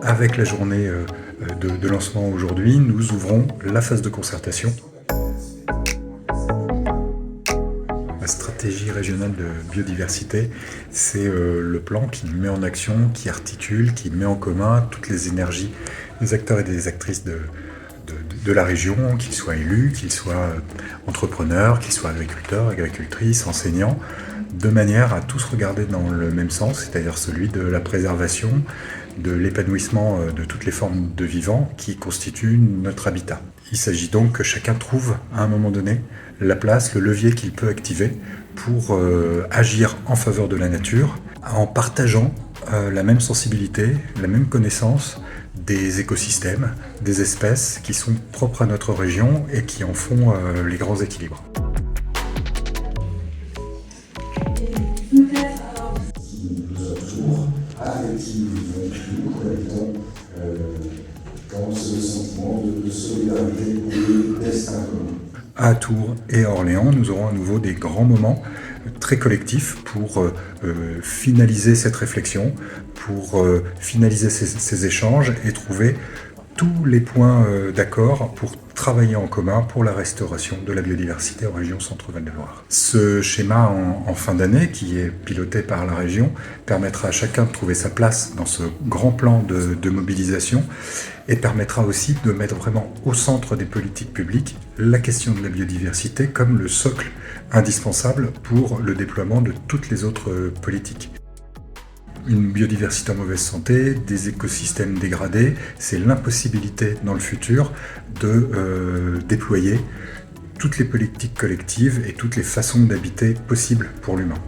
Avec la journée de lancement aujourd'hui, nous ouvrons la phase de concertation. La stratégie régionale de biodiversité, c'est le plan qui met en action, qui articule, qui met en commun toutes les énergies des acteurs et des actrices de la région, qu'ils soient élus, qu'ils soient entrepreneurs, qu'ils soient agriculteurs, agricultrices, enseignants, de manière à tous regarder dans le même sens, c'est-à-dire celui de la préservation, de l'épanouissement de toutes les formes de vivants qui constituent notre habitat. Il s'agit donc que chacun trouve à un moment donné la place, le levier qu'il peut activer pour agir en faveur de la nature en partageant la même sensibilité, la même connaissance des écosystèmes, des espèces qui sont propres à notre région et qui en font les grands équilibres. Nous collectons dans ce sentiment de solidarité et de destin commun. À Tours et à Orléans, nous aurons à nouveau des grands moments très collectifs pour finaliser cette réflexion, pour finaliser ces échanges et trouver tous les points d'accord pour travailler en commun pour la restauration de la biodiversité en région Centre-Val de Loire. Ce schéma en fin d'année, qui est piloté par la région, permettra à chacun de trouver sa place dans ce grand plan de mobilisation et permettra aussi de mettre vraiment au centre des politiques publiques la question de la biodiversité comme le socle indispensable pour le déploiement de toutes les autres politiques. Une biodiversité en mauvaise santé, des écosystèmes dégradés, c'est l'impossibilité dans le futur de déployer toutes les politiques collectives et toutes les façons d'habiter possibles pour l'humain.